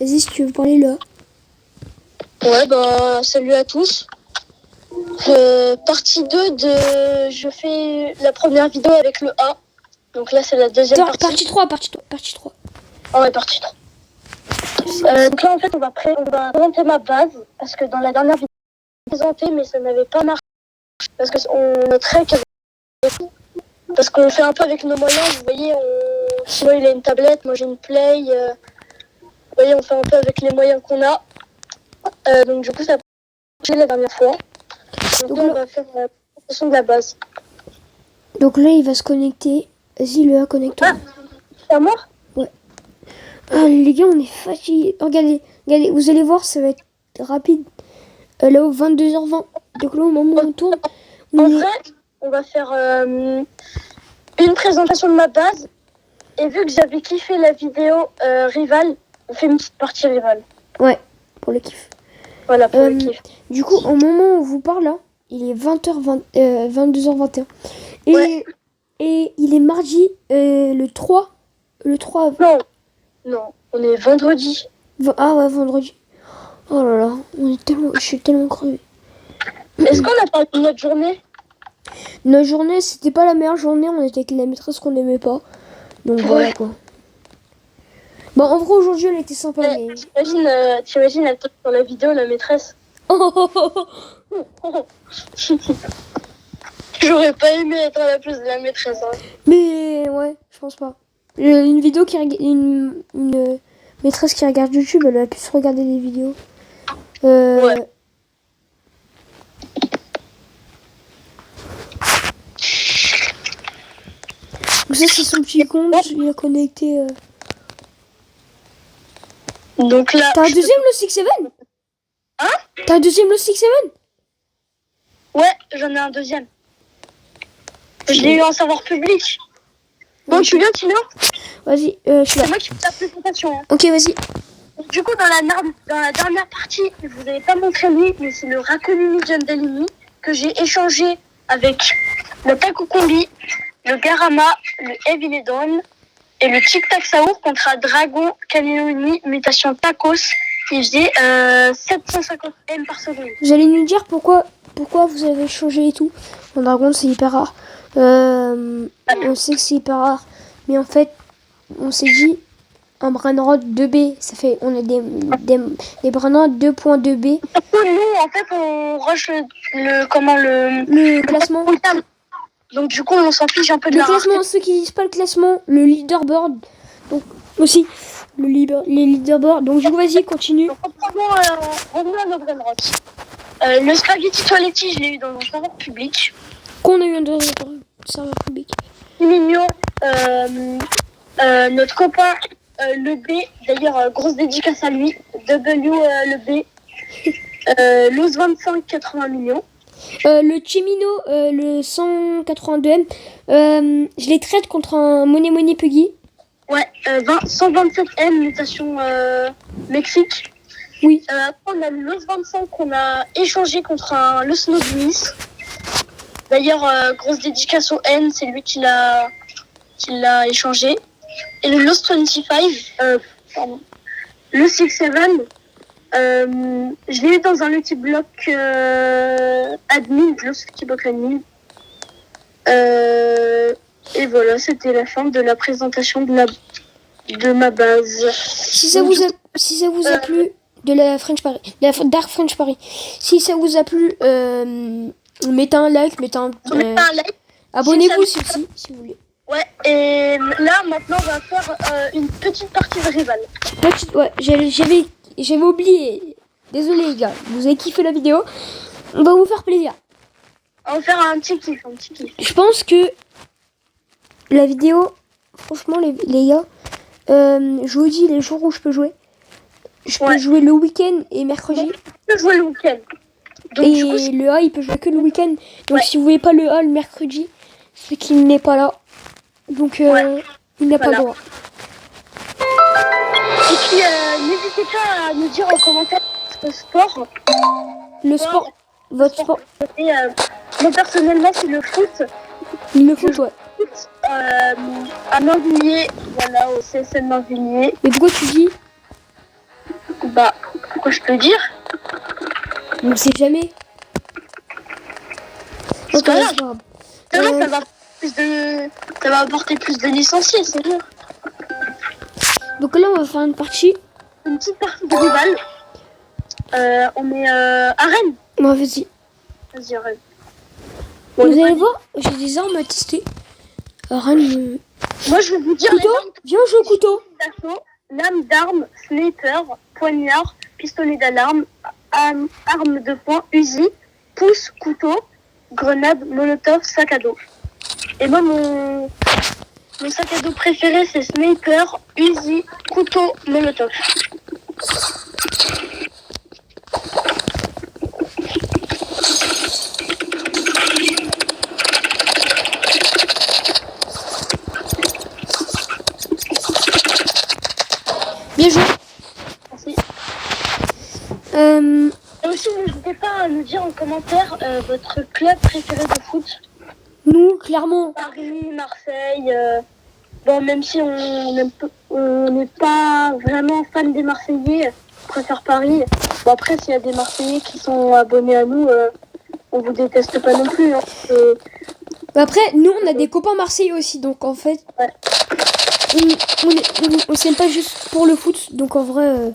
Vas-y, si tu veux parler là. Ouais, bah, salut à tous. Partie 2 de... Je fais la première vidéo avec le A. Donc là, c'est la deuxième Attends, partie. partie 3. Ah ouais, partie 3. Donc là, en fait, on va présenter ma base. Parce que dans la dernière vidéo, on l'a présenté, mais ça n'avait pas marché. Parce qu'on noterait que... Parce qu'on fait un peu avec nos moyens. Vous voyez, Sinon, il a une tablette, moi j'ai une Play. Vous voyez, on fait un peu avec les moyens qu'on a. Donc du coup, ça a marché la dernière fois. Donc là, on va faire la présentation de la base. Donc là, il va se connecter. Vas-y, le A, connecte-toi. Ah, c'est à moi? Ouais. Ah, les gars, on est fatigués. Regardez, vous allez voir, ça va être rapide. Là, au 22h20. Donc là, au moment où on tourne... En vrai, on va faire une présentation de ma base. Et vu que j'avais kiffé la vidéo Rival, on fait une petite partie Rival. Ouais, pour le kiff. Voilà, pour le kiff. Du coup, au moment où on vous parle, là, il est 20h20, 22h21. Et, ouais. Et il est mardi, le 3. Le 3 Non, on est vendredi. Ah ouais, vendredi. Oh là là, je suis tellement crevé. Est-ce qu'on a parlé de notre journée? Notre journée, c'était pas la meilleure journée. On était avec la maîtresse qu'on n'aimait pas. Donc voilà quoi. Bon, en vrai, aujourd'hui, elle était sympa. Mais... T'imagines, elle tape sur la vidéo, la maîtresse. J'aurais pas aimé être à la place de la maîtresse. Hein. Mais ouais, je pense pas. Une vidéo qui une maîtresse qui regarde YouTube, elle va plus regarder des vidéos. Ouais. Donc ça, c'est son petit compte. Il a connecté. Donc là. T'as un deuxième le 6-7? Hein? T'as un deuxième le 6-7? Ouais, j'en ai un deuxième. Je l'ai eu en savoir public. Bon, tu viens, Tino? Vas-y, je suis là. C'est moi qui fais la présentation. Hein. Ok, vas-y. Du coup, dans la dernière partie, vous n'avez pas montré lui, mais c'est le Raconini John Delini que j'ai échangé avec le Takukombi, le Garama, le Eviledon et le Tic Tac Saour contre un Dragon Calinoni mutation Tacos qui faisait 750 M par seconde. Vous allez nous dire pourquoi vous avez changé et tout. En dragon, c'est hyper rare. On sait que c'est hyper rare. Mais en fait, on s'est dit un Brainrod 2B. Ça fait, on a des Brainrod 2.2B. Nous, en fait, on rush le classement. Donc du coup, on s'en fiche un peu de le classement. Ceux qui disent pas le classement, le leaderboard. Donc aussi, les leaderboards. Donc du coup, vas-y, continue. Donc, revenons à nos Brainrod. Le spaghetti toiletti, je l'ai eu dans un serveur public. Qu'on a eu un serveur public. C'est mignon. Notre copain, le B, d'ailleurs, grosse dédicace à lui. W, le B. Los 25, 80 millions. Le Chimino, le 182M, je les traite contre un Money Puggy. Ouais, 127M, mutation Mexique. Oui. Après, on a le Los 25 qu'on a échangé contre un Le Snow Smith. D'ailleurs, grosse dédicace au N, c'est lui qui l'a échangé. Et le Los 25, le 6-7, je l'ai eu dans un Lucky Block admin, Los Lucky Block admin. Et voilà, c'était la fin de la présentation de ma base. Si ça vous a plu, de la French Paris, de la Dark French Paris, si ça vous a plu, mettez un like, abonnez-vous si vous voulez. Ouais, et là, maintenant, on va faire une petite partie de Rival. Ouais, j'avais oublié. Désolé les gars, vous avez kiffé la vidéo. On va vous faire plaisir. On va faire un petit kiff. Je pense que la vidéo, franchement les gars, je vous dis les jours où je peux jouer. Je peux jouer le week-end et mercredi. Je peux jouer le week-end. Et le A, il peut jouer que le week-end. Donc si vous voulez pas le A le mercredi, c'est qu'il n'est pas là. Donc il n'a pas le droit. Et puis n'hésitez pas à nous dire en commentaire le sport. Votre sport. Et moi personnellement c'est le foot. Le foot, ouais. À Mainvilliers, voilà, au CSM Mainvilliers. Mais pourquoi tu dis Bah, pourquoi je peux le dire? On ne sait jamais. C'est Ok, pas c'est grave. pas grave. C'est vrai, ça va apporter plus de licenciés, c'est sûr. Donc là, on va faire une partie. Une petite partie de rival. On est à Rennes. Bon, vas-y. Vas-y, Rennes. Vous allez voir, j'ai des armes à tester. Rennes. Moi, je vais vous dire Couteau. les armes Viens, on joue au couteau. d'assaut, lame d'arme, sniper, poignard, pistolet d'alarme, arme de poing, Uzi, pouce, couteau, grenade, molotov, sac à dos. Et moi, mon sac à dos préféré, c'est sniper, Uzi, couteau, molotov. Bien joué. Merci. Et aussi, n'hésitez pas à nous dire en commentaire votre club préféré de foot. Nous, clairement. Paris, Marseille. Bon, même si on n'est pas vraiment fan des Marseillais, on préfère Paris. Bon, après, s'il y a des Marseillais qui sont abonnés à nous, on vous déteste pas non plus. Hein. Après, nous, on a des copains marseillais aussi. Donc, en fait, Ouais. on s'aime pas juste pour le foot. Donc, en vrai...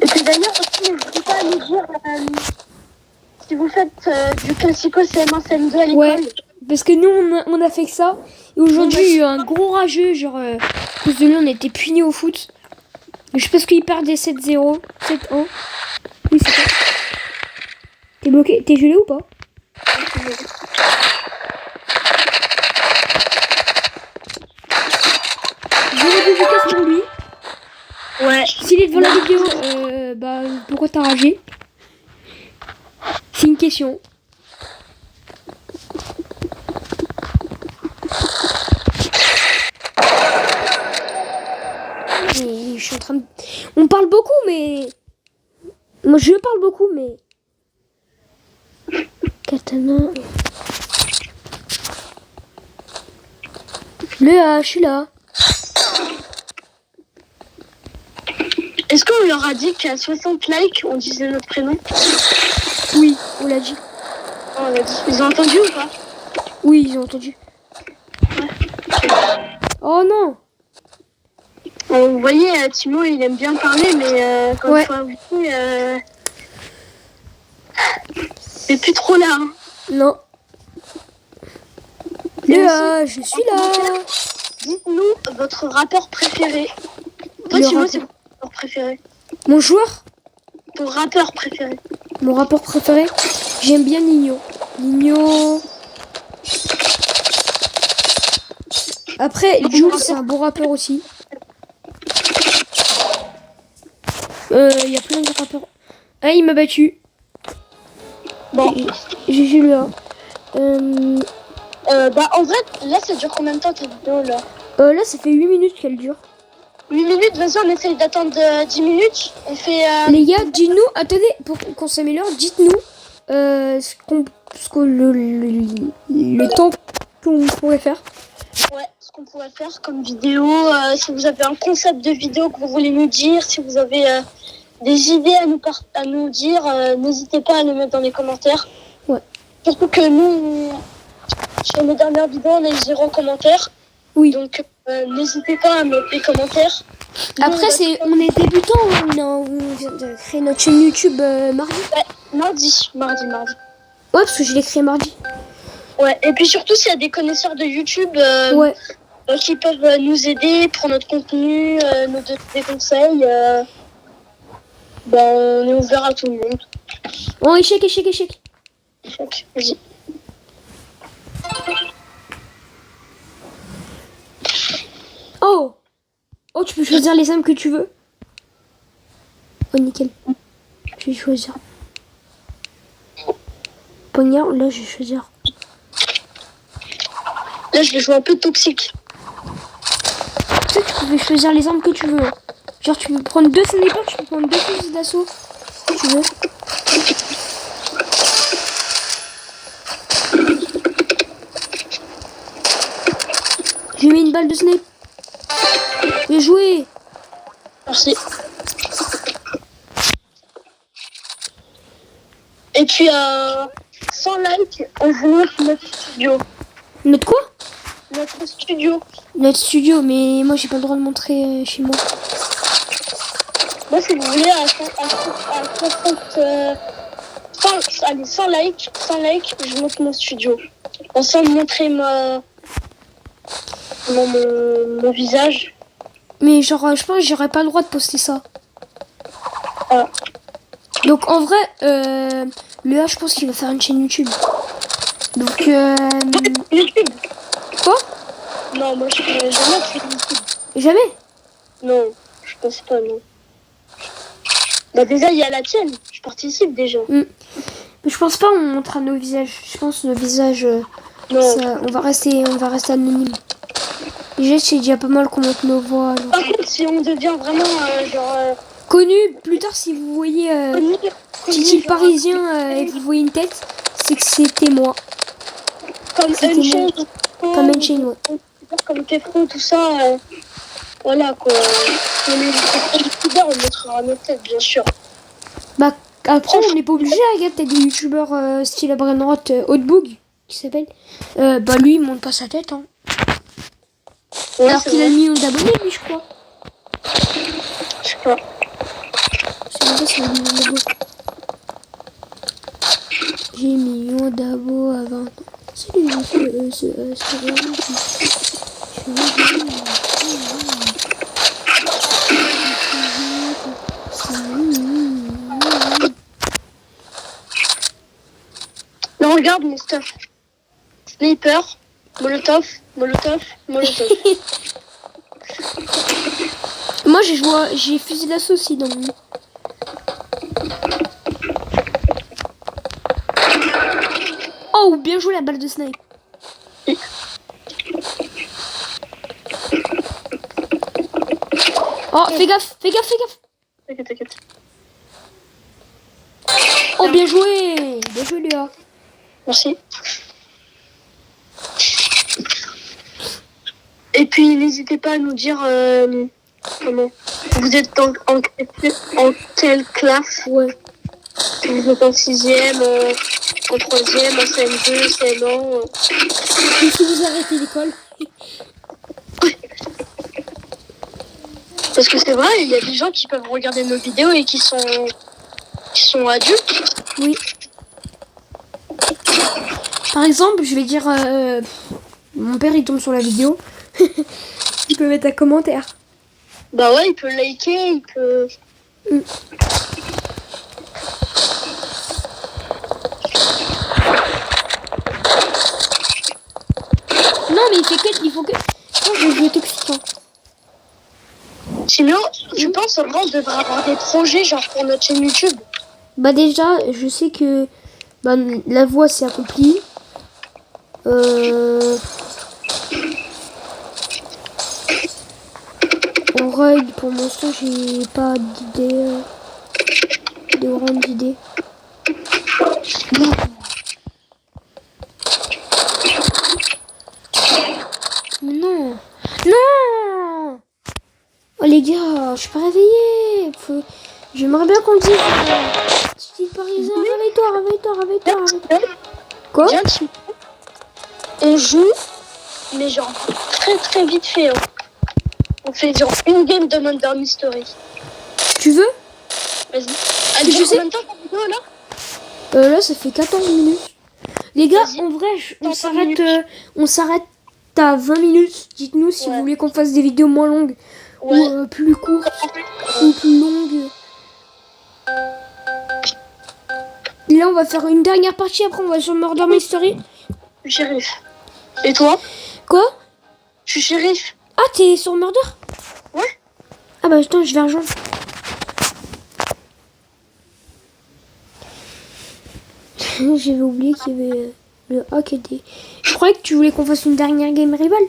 Et puis d'ailleurs, aussi, n'hésitez pas à nous dire si vous faites du classico CM1, CM2 à l'école. Ouais, parce que nous, on a fait que ça. Et aujourd'hui, il y a eu un gros rageux. Genre, à cause de lui, on était punis au foot. Mais je pense qu'il perdait 7-0, 7-1. Oui, c'est ça. T'es bloqué? T'es gelé ou pas? Zéro dédicace pour lui. Ouais. S'il est devant la vidéo, bah, pourquoi t'as ragé? C'est une question. Mais je suis en train de... On parle beaucoup, mais... Moi, je parle beaucoup, mais... Katana... Léa, je suis là. Est-ce qu'on leur a dit qu'à 60 likes, on disait notre prénom? Oui, on l'a dit. Oh, on l'a dit. Ils ont entendu ou pas? Oui, ils ont entendu. Oh non! Vous voyez, Timo, il aime bien parler, mais quand il faut avouer, c'est plus trop là. Hein. Non. Léa, je suis là. Dites-nous votre rappeur préféré. Toi, Timo, c'est votre rappeur préféré. Mon joueur? Ton rappeur préféré. Mon rappeur préféré? J'aime bien Nino. Nino... Après, Jules, c'est un bon rappeur aussi. Il y a plein de rappeurs. Ah, il m'a battu. Bon. J'ai là. Bah, en vrai, là, ça dure combien de temps ta vidéo, là? Là, ça fait 8 minutes qu'elle dure. 8 minutes, vas-y, on essaye d'attendre 10 minutes. On fait... Les gars, dites-nous, attendez, pour qu'on s'améliore, dites-nous le temps qu'on pourrait faire. Ouais, ce qu'on pourrait faire comme vidéo. Si vous avez un concept de vidéo que vous voulez nous dire, si vous avez des idées à nous dire, n'hésitez pas à les mettre dans les commentaires. Ouais. Surtout que nous, sur nos dernières vidéos, on a eu 0 commentaires. Oui. Donc, n'hésitez pas à mettre des commentaires. Après, on est débutants, on vient de créer notre chaîne YouTube mardi. Ouais, mardi. Ouais, parce que je l'ai créé mardi. Ouais, et puis surtout, s'il y a des connaisseurs de YouTube qui peuvent nous aider pour notre contenu, nous donner des conseils, on est ouvert à tout le monde. Oh, échec. Vas-y. Oh, tu peux choisir les armes que tu veux. Oh, nickel. Je vais choisir. Poignard, là, je vais choisir. Là, je vais jouer un peu toxique. Tu sais, tu peux choisir les armes que tu veux. Genre, tu peux prendre 2 snipers, tu peux prendre 2 fusils d'assaut. Si tu veux. J'ai mis une balle de snipe. Bien joué. Merci. Et puis, 100 likes, on vous montre notre studio. Notre quoi? Notre studio. Notre studio, mais moi j'ai pas le droit de montrer chez moi. Moi, si vous voulez, à 60, allez, 100 likes, je montre mon studio. Sans montrer mon visage. Mais genre, je pense que j'aurais pas le droit de poster ça. Ah. Donc en vrai, le A, je pense qu'il va faire une chaîne YouTube. Donc, YouTube. quoi? Non, moi, je ne jamais fait YouTube. Jamais? Non, je pense pas, non. Bah déjà, il y a la tienne. Je participe déjà. Mais je pense pas on montrera nos visages. Je pense que nos visages, Non. ça, on va rester anonyme. Déjà, c'est déjà pas mal qu'on montre nos voix. Alors. Par contre, si on devient vraiment Connu, plus tard, si vous voyez Titi le Parisien et vous voyez une tête, c'est que c'était moi. Comme Unchained. Comme Unchained, ouais. Comme Kefro, tout ça. Voilà quoi. On est youtubeurs, on montrera nos têtes, bien sûr. Bah, après, on n'est pas obligé, regarde, t'as des youtubeurs style à Brainrot, Hotboog, qui s'appelle. Bah, lui, il monte pas sa tête, hein. Ouais, alors qu'il a 1 million d'abonnés, lui, je crois. Je sais pas. C'est vrai, c'est 1 million d'abos. J'ai 1 million d'abos à 20 ans. Salut, Non, regarde mon stuff. Sniper, Molotov. Moi, j'ai fusil d'assaut aussi dans mon... Oh, bien joué la balle de snipe. Oh, fais gaffe. T'inquiète. Oh, bien joué Léa. Merci. Et puis, n'hésitez pas à nous dire comment vous êtes en quelle classe. Ouais. Vous êtes en 6e, en 3e, en CM2, CM1. Et si vous arrêtez l'école? Parce que c'est vrai, il y a des gens qui peuvent regarder nos vidéos et qui sont adultes. Oui. Par exemple, je vais dire... mon père, il tombe sur la vidéo. Il peut mettre un commentaire. Bah ouais, il peut liker, il peut... Non, mais il faut que... Oh, je vais jouer toxique. Hein. Sinon, je pense vraiment on devrait avoir des projets genre pour notre chaîne YouTube. Bah déjà, je sais que bah, la voix c'est accompli. En raid, pour l'instant, j'ai pas d'idée, de grande idée. Mais non, non. Oh les gars, je suis pas réveillée. J'aimerais bien qu'on dise. Petit parisien, réveille-toi. Quoi? On joue, mais genre très très vite fait. Hein. On fait genre une game de Murder Mystery. Tu veux? Vas-y. Elle dure combien de temps ta vidéo là? Là, ça fait 14 minutes. Les gars, en vrai, on s'arrête à 20 minutes. Dites-nous si vous voulez qu'on fasse des vidéos moins longues ou plus courtes ou plus longues. Là, on va faire une dernière partie. Après, on va sur Murder Mystery. Je suis shérif. Et toi? Quoi? Je suis shérif. Ah, t'es sur Murder? Ouais. Ah bah attends, je vais rejoindre. J'avais oublié qu'il y avait le AKD. Je croyais que tu voulais qu'on fasse une dernière game rival.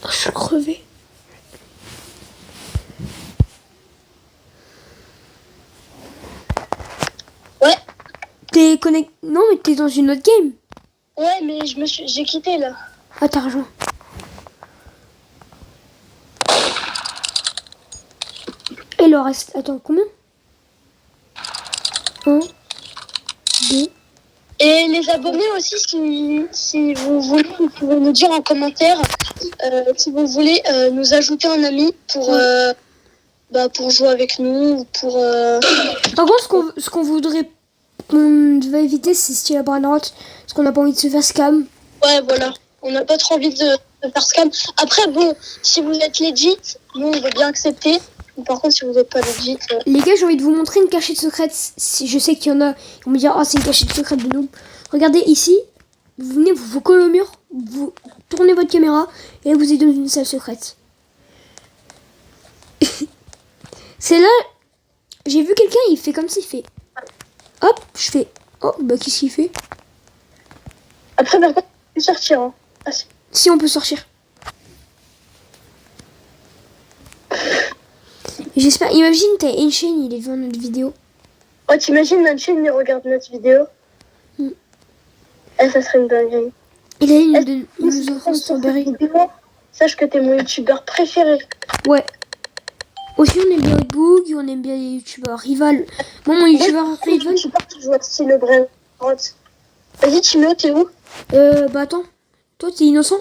Oh, je suis crevée. Ouais. T'es connecté. Non, mais t'es dans une autre game. Ouais, mais j'ai quitté là. Ah, t'as rejoint. Et il en reste. Attends, combien? 1, 2. Et les abonnés aussi, si vous voulez, vous pouvez nous dire en commentaire si vous voulez nous ajouter en ami pour jouer avec nous ou pour. Par contre, ce qu'on voudrait. On devait éviter, c'est style à Brainrot. Parce qu'on n'a pas envie de se faire scam. Ouais, voilà. On n'a pas trop envie de faire scam. Après, bon, si vous êtes legit, nous, on veut bien accepter. Par contre, si vous n'êtes pas legit... Les gars, j'ai envie de vous montrer une cachette secrète. Si je sais qu'il y en a, ils vont me dire, ah, c'est une cachette secrète de nous. Regardez ici, vous venez, vous collez au mur, vous tournez votre caméra et vous êtes dans une salle secrète. C'est là, j'ai vu quelqu'un, il fait comme ça, il fait. Hop, je fais. Oh, bah qu'est-ce qu'il fait? Après, par contre, on peut sortir. Hein. Ah, si on peut sortir. J'espère. Imagine, t'as une chaîne, il est devant notre vidéo. Oh, t'imagines, notre chaîne, il regarde notre vidéo. Ça serait une dinguerie. Il a une nous offre Strawberry. Sache que t'es mon youtubeur préféré. Ouais. Aussi, on aime bien Boog, on aime bien les youtubeurs rival. Moi, mon youtubeur rival. Je sais pas qui joue à style Brain Rot. Vas-y, Timéo, t'es où? Bah attends. Toi, t'es innocent?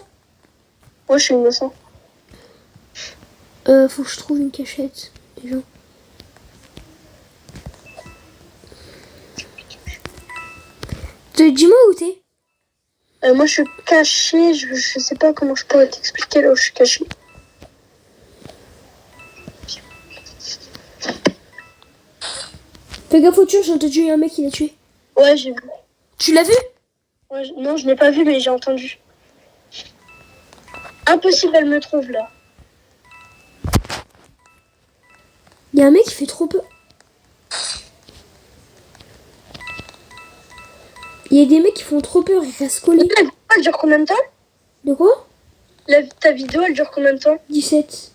Moi, je suis innocent. Faut que je trouve une cachette. Déjà. Dis-moi où t'es? Moi, je suis caché. Je sais pas comment je pourrais t'expliquer là où je suis caché. Fais gaffe au tueur, j'ai entendu un mec qui l'a tué. Ouais, j'ai vu. Tu l'as vu? Ouais, non, je l'ai pas vu, mais j'ai entendu. Impossible, elle me trouve là. Il y a un mec qui fait trop peur. Il y a des mecs qui font trop peur, ils restent collés. La vidéo, elle dure combien de temps? De quoi? Ta vidéo, elle dure combien de temps? 17.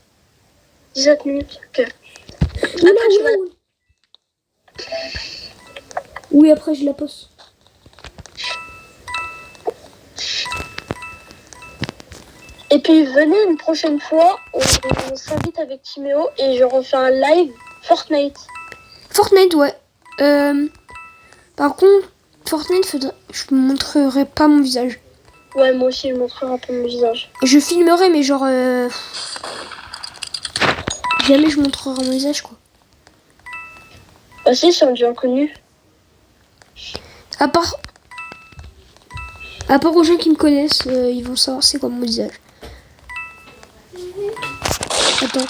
17 minutes. Ok. Oula, oula. Oui, après je la poste. Et puis venez une prochaine fois, on s'invite avec Timéo et je refais un live Fortnite. Fortnite, ouais. Par contre, Fortnite, je ne montrerai pas mon visage. Ouais, moi aussi, je montrerai un peu mon visage. Je filmerai, mais genre... jamais je montrerai mon visage, quoi. Bah si, c'est un dieu inconnu. À part aux gens qui me connaissent, ils vont savoir c'est quoi mon visage. Attends.